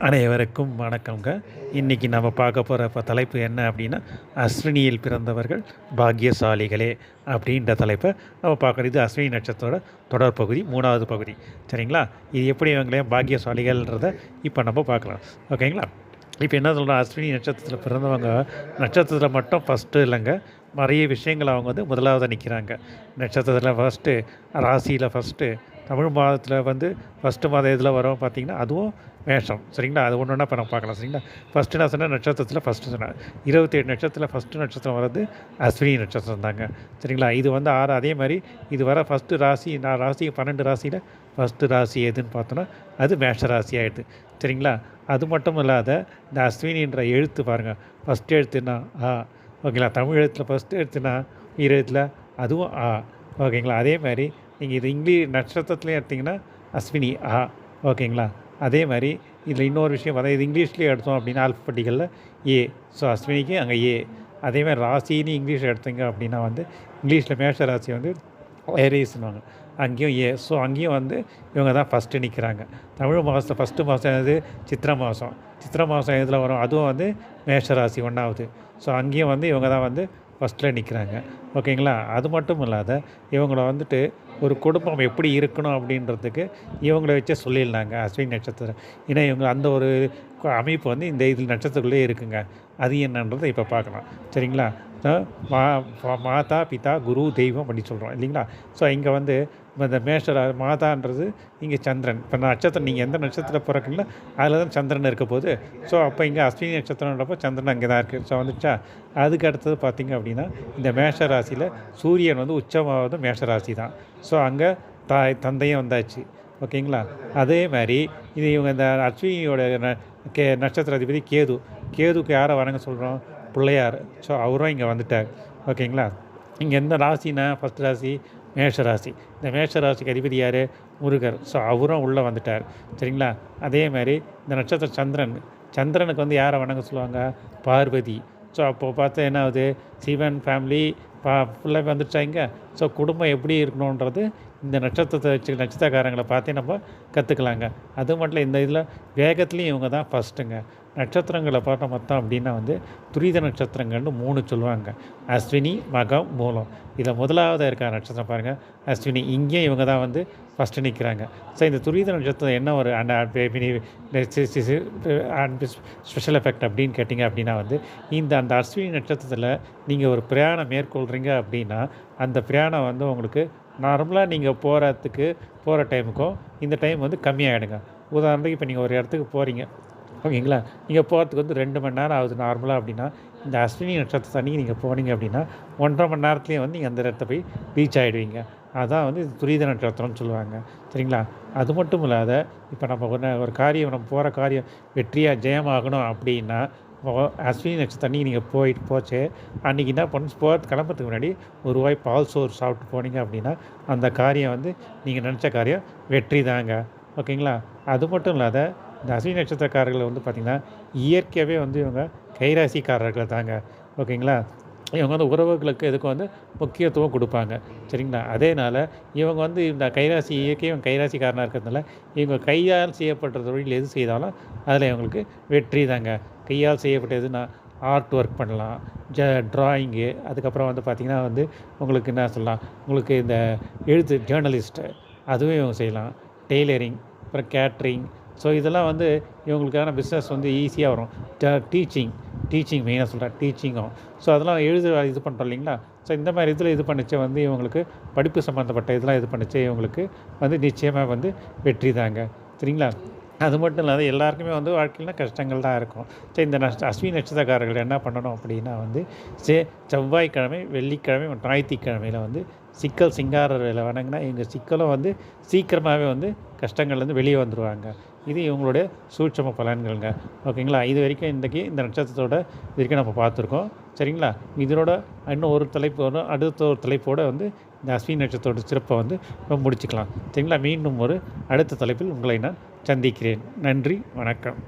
அனைவருக்கும் வணக்கங்க. இன்றைக்கி நம்ம பார்க்க போகிற தலைப்பு என்ன அப்படின்னா, அஸ்வினியில் பிறந்தவர்கள் பாக்கியசாலிகளே அப்படின்ற தலைப்பை நம்ம பார்க்குறோம். இது அஸ்வினி நட்சத்திரோட தொடர் பகுதி, 3வது பகுதி. சரிங்களா? இது எப்படி இவங்களே பாக்கியசாலிகள்ன்றதை இப்போ நம்ம பார்க்கலாம். ஓகேங்களா? இப்போ என்ன சொல்கிறோம், அஸ்வினி நட்சத்திரத்தில் பிறந்தவங்க நட்சத்திரத்தில் மட்டும் ஃபஸ்ட்டு இல்லைங்க, நிறைய விஷயங்கள் அவங்க வந்து முதலாவது நிற்கிறாங்க. நட்சத்திரத்தில் ஃபஸ்ட்டு, ராசியில் ஃபஸ்ட்டு, தமிழ் மாதத்தில் ஃபஸ்ட்டு மாதம் இதில் வரும் பார்த்திங்கன்னா அதுவும் மேஷம். சரிங்களா? அது ஒன்று ஒன்றா இப்போ நம்ம பார்க்கலாம். சரிங்களா? ஃபஸ்ட்டு நான் சொன்னேன் நட்சத்திரத்தில் ஃபஸ்ட்டு சொன்னேன். 27 நட்சத்திரத்தில் ஃபஸ்ட்டு நட்சத்திரம் வர்றது அஸ்வினி நட்சத்திரம் தாங்க. சரிங்களா? இது 6. அதே மாதிரி இது வர ஃபஸ்ட்டு ராசி, நான் ராசி 12 ராசியில் ஃபஸ்ட்டு ராசி எதுன்னு பார்த்தோன்னா அது மேஷ ராசி ஆகிடுது. சரிங்களா? அது மட்டும் இல்லாத இந்த அஸ்வினின்ற எழுத்து பாருங்கள், ஃபஸ்ட்டு எழுத்துனா ஆ. ஓகேங்களா? தமிழ் எழுத்தில் ஃபஸ்ட்டு எழுத்துனா எழுத்தில் அதுவும் ஆ. ஓகேங்களா? அதே மாதிரி நீங்கள் இது இங்கிலீஷ் நட்சத்திரத்துலேயும் எடுத்திங்கன்னா அஸ்வினி ஆ. ஓகேங்களா? அதே மாதிரி இதில் இன்னொரு விஷயம், அதாவது இது இங்கிலீஷ்லேயே எடுத்தோம் அப்படின்னா ஆல்ஃபபெட்டிக்கலில் ஏ. ஸோ அஸ்வினிக்கு அங்கே ஏ. அதேமாதிரி ராசின்னு இங்கிலீஷ் எடுத்தீங்க அப்படின்னா இங்கிலீஷில் மேஷ ராசி ஏரிஸ்னுவாங்க, அங்கேயும் ஏ. ஸோ அங்கேயும் இவங்க தான் ஃபஸ்ட்டு நிற்கிறாங்க. தமிழ் மாதத்தில் ஃபஸ்ட்டு மாதம் எது? சித்திரை மாதம். சித்திரை மாதம் எதில் வரும்? அதுவும் மேஷ ராசி 1வது. ஸோ அங்கேயும் இவங்க தான் ஃபஸ்ட்டில் நிற்கிறாங்க. ஓகேங்களா? அது மட்டும் இல்லாத இவங்கள ஒரு குடும்பம் எப்படி இருக்கணும் அப்படின்றதுக்கு இவங்கள வச்சே சொல்லிடலாங்க அஸ்வினி நட்சத்திரம். ஏன்னா இவங்க அந்த ஒரு அமைப்பு இந்த இதில் நட்சத்திரத்துக்குள்ளே இருக்குங்க. அது என்னன்றதை இப்போ பார்க்கலாம். சரிங்களா? மாதா, பிதா, குரு, தெய்வம் அப்படி சொல்கிறோம் இல்லைங்களா? ஸோ இங்கே இந்த மாதான்றது இங்கே சந்திரன். இப்போ நட்சத்திரம் நீங்கள் எந்த நட்சத்திரம் பிறக்குங்களோ அதில் தான் சந்திரன் இருக்க போகுது. ஸோ அப்போ இங்கே அஸ்வினி நட்சத்திரன்றப்போ சந்திரன் அங்கே தான் இருக்குது. ஸோ வந்துச்சா. அதுக்கு அடுத்தது பார்த்திங்க அப்படின்னா இந்த மேஷ ராசியில் சூரியன் உச்சமாவது மேஷ ராசி தான். ஸோ அங்கே தந்தையும் வந்தாச்சு. ஓகேங்களா? அதே மாதிரி இது இவங்க இந்த அஸ்வினியோட நட்சத்திர அதிபதி கேது. கேதுக்கு யாரை வணங்க சொல்கிறோம்? பிள்ளையார். ஸோ அவரும் இங்கே வந்துட்டார். ஓகேங்களா? இங்கே எந்த ராசினா ஃபஸ்ட் ராசி மேஷ ராசி. இந்த மேஷ ராசிக்கு அதிபதி யார்? முருகர். ஸோ அவரும் உள்ளே வந்துட்டார். சரிங்களா? அதே மாதிரி இந்த நட்சத்திரம் சந்திரன். சந்திரனுக்கு யாரை வணங்க சொல்லுவாங்க? பார்வதி. ஸோ அப்போது பார்த்தா என்ன ஆகுது? சிவன் ஃபேமிலி ஃபுல்லாக வந்துட்டாங்க. ஸோ குடும்பம் எப்படி இருக்கணுன்றது இந்த நட்சத்திரத்தை வச்சு நட்சத்திரக்காரங்களை பார்த்தே நம்ம கற்றுக்கலாங்க. அது மட்டும் இந்த இதில் வேகத்துலேயும் இவங்க தான் ஃபஸ்ட்டுங்க. நட்சத்திரங்களை பார்த்தா மொத்தம் அப்படின்னா துரித நட்சத்திரங்கள்னு 3 சொல்லுவாங்க. அஸ்வினி, மகம், மூலம். இதில் முதலாவது இருக்க நட்சத்திரம் பாருங்கள் அஸ்வினி. இங்கேயும் இவங்க தான் ஃபஸ்ட்டு நிற்கிறாங்க. ஸோ இந்த துரித நட்சத்திரம் என்ன ஒரு ஸ்பெஷல் எஃபெக்ட் அப்படின்னு கேட்டிங்க அப்படின்னா அந்த அஸ்வினி நட்சத்திரத்தில் நீங்கள் ஒரு பிரயாணம் மேற்கொள்கிறீங்க அப்படின்னா அந்த பிரயாணம் உங்களுக்கு நார்மலாக நீங்கள் போகிற டைமுக்கும் இந்த டைம் கம்மியாகிடுங்க. உதாரணத்துக்கு இப்போ நீங்கள் ஒரு இடத்துக்கு போகிறீங்க. ஓகேங்களா? நீங்கள் போகிறதுக்கு 2 மணி நேரம் ஆகுது நார்மலாக அப்படின்னா, இந்த அஸ்வினி நட்சத்திரத்து அன்றைக்கி நீங்கள் போனீங்க அப்படின்னா 1.5 மணி நேரத்துலேயே நீங்கள் அந்த இடத்த போய் ரீச் ஆகிடுவீங்க. அதான் இது துரித நட்சத்திரம்னு சொல்லுவாங்க. சரிங்களா? அது மட்டும் இல்லாத இப்போ நம்ம ஒரு காரியம், நம்ம போகிற காரியம் வெற்றியாக ஜெயமாகணும் அப்படின்னா அஸ்வினி நட்சத்திரம் அன்றைக்கி நீங்கள் போச்சு அன்றைக்கி என்ன பண்ணணும்? கிளம்புறதுக்கு முன்னாடி ஒரு வாய் பால் சோறு சாப்பிட்டு போனீங்க அப்படின்னா அந்த காரியம் நீங்கள் நினச்ச காரியம் வெற்றி தாங்க. ஓகேங்களா? அது மட்டும் இல்லாத இந்த அஸ்வினி நட்சத்திரக்காரர்கள் பார்த்திங்கன்னா இயற்கையாகவே இவங்க கைராசிக்காரர்கள் தாங்க. ஓகேங்களா? இவங்க உறவுகளுக்கு எதுக்கும் முக்கியத்துவம் கொடுப்பாங்க. சரிங்களா? அதேனால் இவங்க இந்த கைராசி இயற்கை இவங்க கைராசிக்காரனாக இருக்கிறதுனால இவங்க கையால் செய்யப்பட்ட தொழில் எது செய்தாலும் அதில் இவங்களுக்கு வெற்றி தாங்க. கையால் செய்யப்பட்டதுன்னா ஆர்ட் ஒர்க் பண்ணலாம், ட்ராயிங்கு. அதுக்கப்புறம் பார்த்திங்கன்னா உங்களுக்கு என்ன சொல்லலாம், உங்களுக்கு இந்த எழுத்து ஜேர்னலிஸ்ட்டு அதுவும் இவங்க செய்யலாம். டெய்லரிங், அப்புறம் கேட்ரிங். ஸோ இதெல்லாம் இவங்களுக்கான பிஸ்னஸ் ஈஸியாக வரும். டீச்சிங் மெயினாக சொல்கிறேன், டீச்சிங்கும். ஸோ அதெல்லாம் இது பண்ணுறோம் இல்லைங்களா? ஸோ இந்த மாதிரி இதில் இது பண்ணிச்சு இவங்களுக்கு படிப்பு சம்மந்தப்பட்ட இதெல்லாம் இது பண்ணிச்சு இவங்களுக்கு நிச்சயமாக வெற்றி தாங்க. சரிங்களா? அது மட்டும் இல்லாத எல்லாருக்குமே வாழ்க்கையில் கஷ்டங்கள் தான் இருக்கும். ஸோ இந்த அஸ்வினி நட்சத்திரக்காரர்கள் என்ன பண்ணணும் அப்படின்னா செவ்வாய்க்கிழமை, வெள்ளிக்கிழமை, ஞாயிற்றுக்கிழமையில் சிக்கல் சிங்காரர்களை வணங்கினா இவங்க சிக்கலும் சீக்கிரமாகவே கஷ்டங்கள்லேருந்து வெளியே வந்துடுவாங்க. இது இவங்களுடைய சூட்சம பலன்கள்ங்க. ஓகேங்களா? இது வரைக்கும் இன்றைக்கி இந்த நட்சத்திரத்தோட இது வரைக்கும் நம்ம பார்த்துருக்கோம். சரிங்களா? இதனோட இன்னும் ஒரு தலைப்பு வரும். அடுத்த ஒரு தலைப்போடு இந்த அஸ்வினி நட்சத்திரோட சிறப்பை முடிச்சுக்கலாம். சரிங்களா? மீண்டும் ஒரு அடுத்த தலைப்பில் உங்களை நான் சந்திக்கிறேன். நன்றி, வணக்கம்.